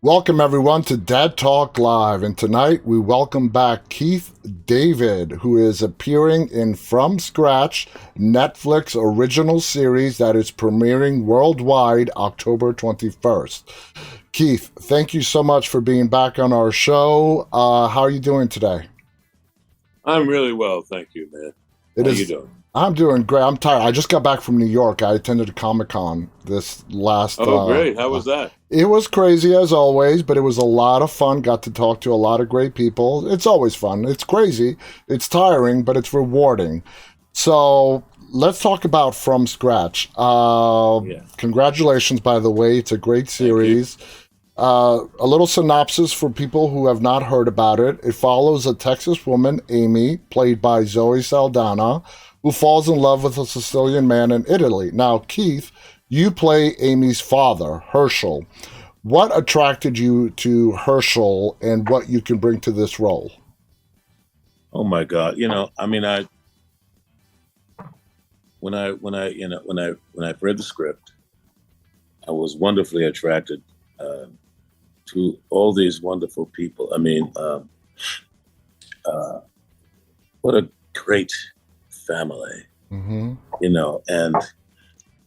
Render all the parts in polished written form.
Welcome, everyone, to Dad Talk Live. And tonight we welcome back Keith David, who is appearing in From Scratch, Netflix original series that is premiering worldwide October 21st. Keith, thank you so much for being back on our show. How are you doing today? I'm really well, thank you, man. It How you is. doing? I'm doing great. I'm tired. I just got back from New York. I attended a Comic Con this last. Oh, great. How was that? It was crazy as always, but it was a lot of fun. Got to talk to a lot of great people. It's always fun. It's crazy. It's tiring, but it's rewarding. So let's talk about From Scratch. Yeah, Congratulations, by the way. It's a great thank you. series. A little synopsis for people who have not heard about it. It follows a Texas woman, Amy, played by Zoe Saldana, who falls in love with a Sicilian man in Italy. Now, Keith, you play Amy's father, Herschel. What attracted you to Herschel and what you can bring to this role? Oh my God. I when I read the script, I was wonderfully attracted uh, to all these wonderful people. Uh, what a great family, Mm-hmm.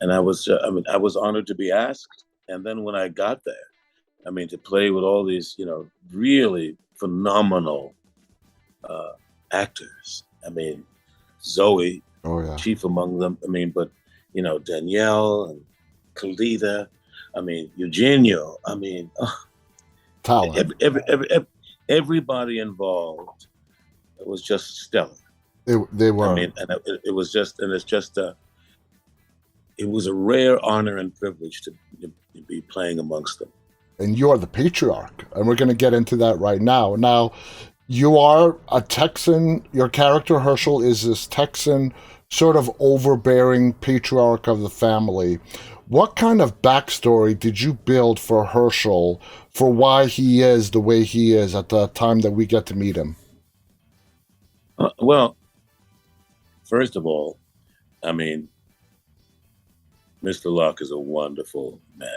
and I was honored to be asked. And then when I got there, to play with all these, really phenomenal uh, actors. Zoe, Oh, yeah. chief among them. But Danielle and Kalita. Eugenio. Talent. Everybody involved was just stellar. They were. It was just, and it's just it was a rare honor and privilege to be playing amongst them. And you're the patriarch. And we're going to get into that right now. Now, you are a Texan. Your character, Herschel, is this Texan, sort of overbearing patriarch of the family. What kind of backstory did you build for Herschel for why he is the way he is at the time that we get to meet him? Well, first of all, I mean, Mr. Locke is a wonderful man.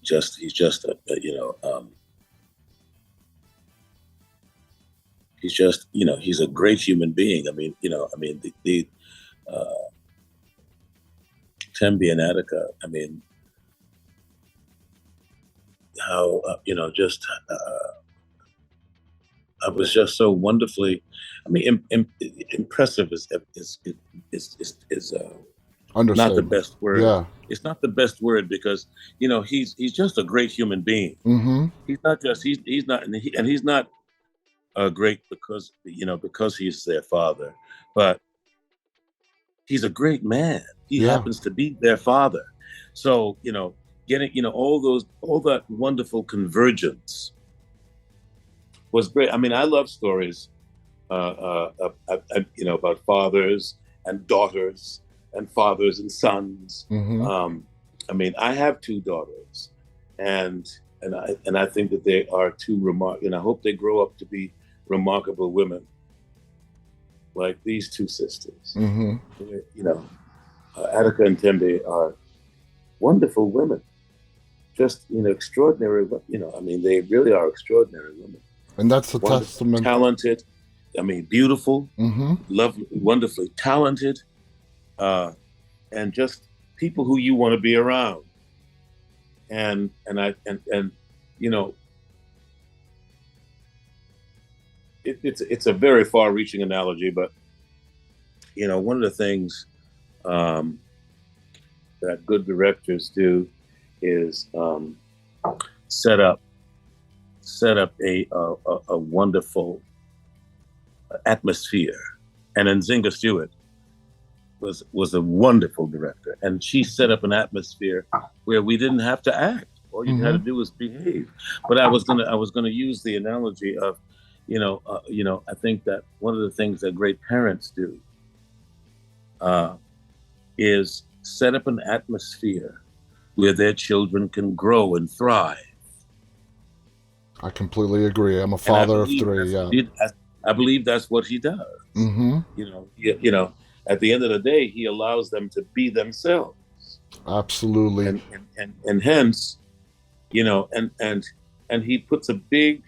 He's just he's just he's a great human being. The Tembi and Attica. How just I was just so wonderfully, impressive is not the Understatement. best word. Yeah. It's not the best word because he's just a great human being. Mm-hmm. He's not and he's not great because he's their father, but he's a great man. He Yeah. happens to be their father. So getting all that wonderful convergence was great. I love stories, about fathers and daughters and fathers and sons. Mm-hmm. I have two daughters, and I think that they are two and I hope they grow up to be remarkable women like these two sisters. Mm-hmm. You know, Attica and Tembe are wonderful women, just extraordinary. They really are extraordinary women. And that's a Wonderful, testament. talented. Beautiful, Mm-hmm. lovely, wonderfully talented, uh, and just people who you want to be around. And you know, it's a very far-reaching analogy, but one of the things um, that good directors do is set up a wonderful atmosphere. And Nzinga Stewart was a wonderful director, and she set up an atmosphere where we didn't have to act. All you had Mm-hmm. to do was behave. But I was gonna use the analogy of, I think that one of the things that great parents do uh, is set up an atmosphere where their children can grow and thrive. I completely agree. I'm a And father of three. Yeah. I believe that's what he does. Mm-hmm. At the end of the day, he allows them to be themselves, Absolutely. and hence, you know, and he puts a big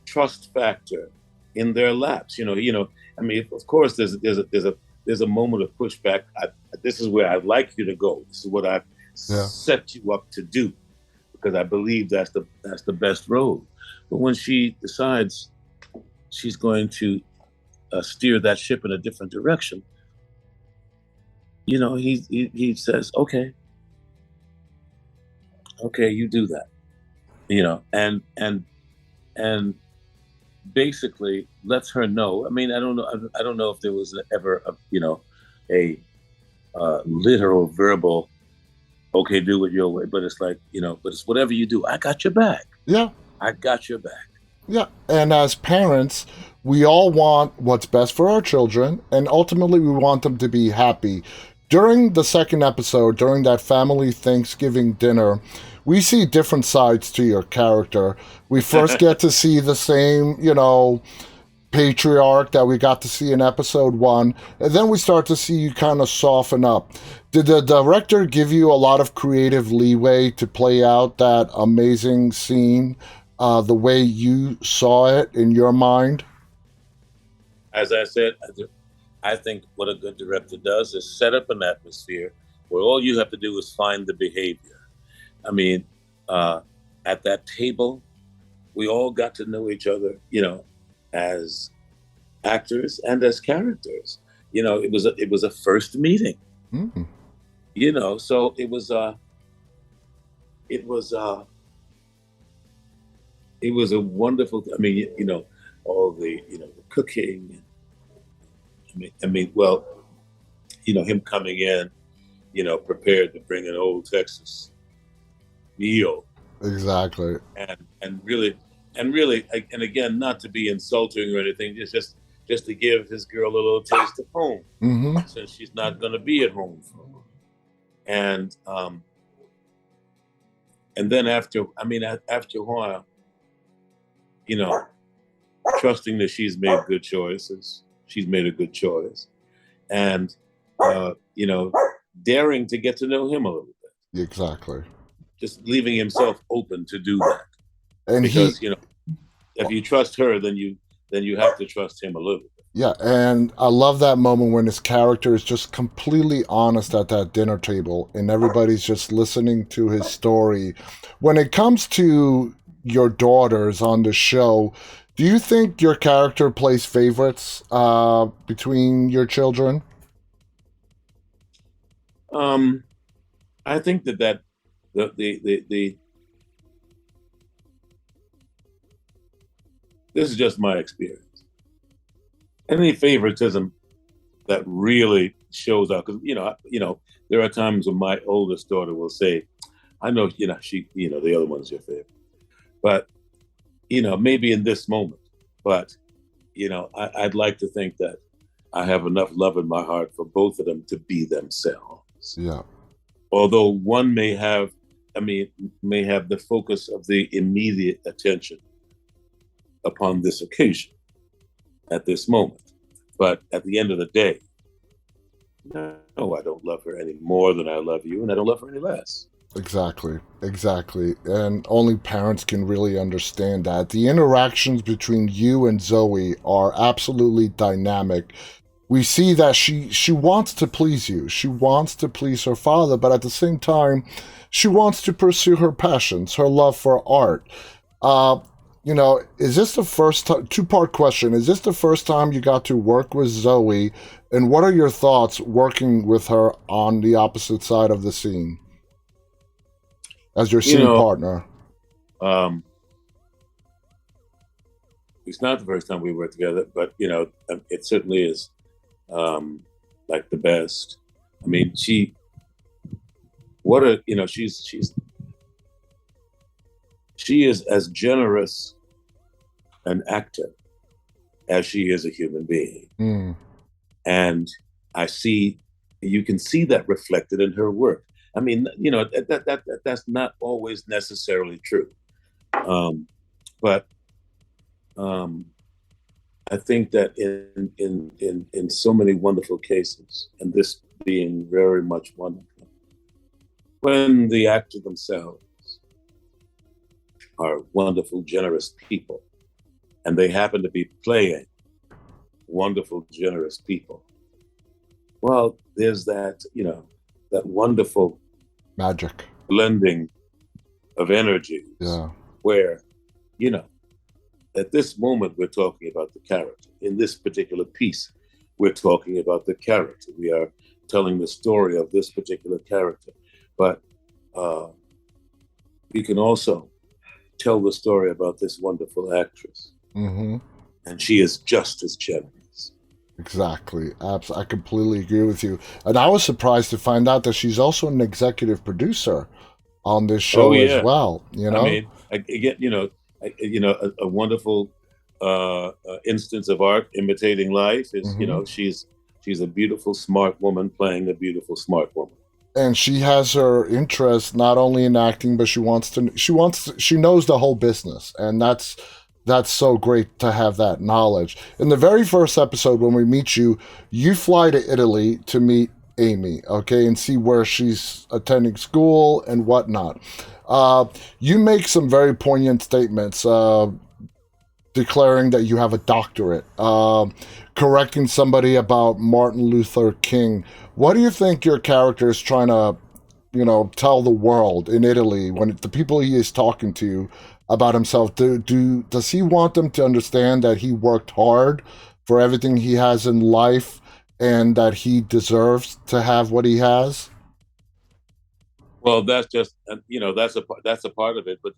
trust factor in their laps. I mean, of course, there's a moment of pushback. This is where I'd like you to go. This is what I've Yeah. set you up to do because I believe that's the best road. But when she decides she's going to steer that ship in a different direction, he says, okay, you do that. And basically lets her know. I mean, I don't know if there was ever a literal verbal, okay, do it your way, but it's like, but it's whatever you do, I got your back. Yeah. I got your back. Yeah. And as parents, we all want what's best for our children, and ultimately we want them to be happy. During the second episode, during that family Thanksgiving dinner, we see different sides to your character. We first get to see the same, patriarch that we got to see in episode 1, and then we start to see you kind of soften up. Did the director give you a lot of creative leeway to play out that amazing scene the way you saw it in your mind? As I said, I think what a good director does is set up an atmosphere where all you have to do is find the behavior. I mean, at that table, we all got to know each other, as actors and as characters. It was a first meeting. Mm. So it was it was it was a wonderful. I mean, all the cooking. Well, him coming in, prepared to bring an old Texas meal. Exactly. And really, and again, not to be insulting or anything, just to give his girl a little taste of home, Mm-hmm. since she's not going to be at home for long. And then after a while, trusting that she's made good choices, she's made a good choice, and daring to get to know him a little bit, Exactly. just leaving himself open to do that. And Because if you trust her, then you have to trust him a little bit. Yeah, and I love that moment when his character is just completely honest at that dinner table and everybody's just listening to his story. When it comes to your daughters on the show, do you think your character plays favorites between your children? I think that the this is just my experience. Any favoritism that really shows up, because there are times when my oldest daughter will say, "I know, the other one's your favorite, but maybe in this moment, but I'd like to think that I have enough love in my heart for both of them to be themselves. Yeah. Although one may have the focus of the immediate attention upon this occasion at this moment. But at the end of the day, no, I don't love her any more than I love you, and I don't love her any less. Exactly. And only parents can really understand that. The interactions between you and Zoe are absolutely dynamic. We see that she wants to please you. She wants to please her father, but at the same time, she wants to pursue her passions, her love for art. Is this the first time? Two-part question. Is this the first time you got to work with Zoe? And what are your thoughts working with her on the opposite side of the scene as your scene partner? It's not the first time we worked together, but it certainly is like the best. I mean, she's she is as generous an actor as she is a human being. Mm. And you can see that reflected in her work. I mean, that's not always necessarily true. But I think that in so many wonderful cases, and this being very much one of them, when the actors themselves are wonderful, generous people, and they happen to be playing wonderful, generous people, well, there's that, that wonderful Magic. blending of energies Yeah. where, you know, at this moment we're talking about the character. In this particular piece, we're talking about the character. We are telling the story of this particular character. But you can also tell the story about this wonderful actress. Mm-hmm. And she is just as generous. Exactly. I completely agree with you. And I was surprised to find out that she's also an executive producer on this show as well. You know, I mean, again, a wonderful instance of art imitating life is, Mm-hmm. she's a beautiful, smart woman playing a beautiful, smart woman. And she has her interest not only in acting, but she knows the whole business, and that's so great to have that knowledge. In the very first episode, when we meet you, you fly to Italy to meet Amy, okay, and see where she's attending school and whatnot. You make some very poignant statements, declaring that you have a doctorate, correcting somebody about Martin Luther King. What do you think your character is trying to, tell the world in Italy when the people he is talking to about himself? Does he want them to understand that he worked hard for everything he has in life and that he deserves to have what he has? Well, that's just, that's a part of it. But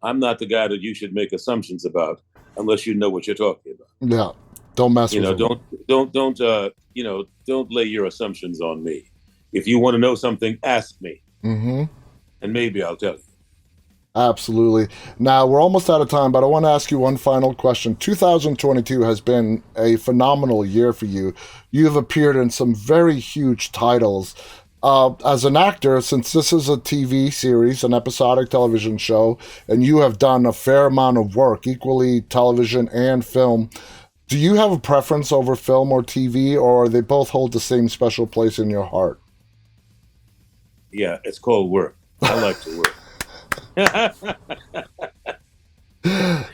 I'm not the guy that you should make assumptions about unless you know what you're talking about. Yeah, don't mess with him. Don't lay your assumptions on me. If you want to know something, ask me, Mm-hmm. and maybe I'll tell you. Absolutely. Now, we're almost out of time, but I want to ask you one final question. 2022 has been a phenomenal year for you. You have appeared in some very huge titles. As an actor, since this is a TV series, an episodic television show, and you have done a fair amount of work, equally television and film, do you have a preference over film or TV, or they both hold the same special place in your heart? Yeah, it's called work. I like to work.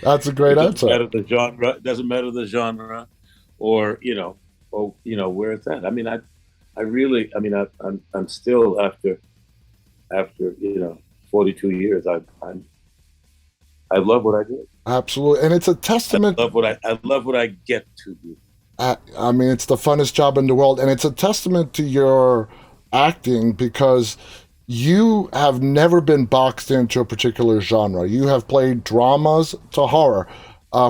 That's a great answer. It doesn't matter the genre, or where it's at. I mean, I'm still after 42 years. I love what I do. Absolutely, and it's a testament. I love what I get to do. I mean, it's the funnest job in the world, and it's a testament to your acting because you have never been boxed into a particular genre. You have played dramas to horror.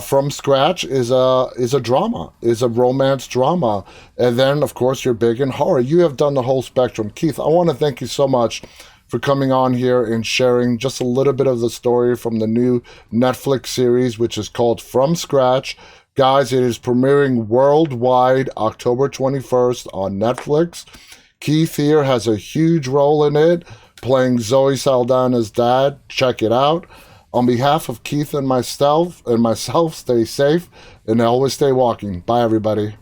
From Scratch is a drama, is a romance drama, and then of course you're big in horror. You have done the whole spectrum. Keith, I want to thank you so much for coming on here and sharing just a little bit of the story from the new Netflix series, which is called From Scratch. Guys, it is premiering worldwide October 21st on Netflix. Keith here has a huge role in it, playing Zoe Saldana's dad. Check it out. On behalf of Keith and myself, stay safe and always stay walking. Bye, everybody.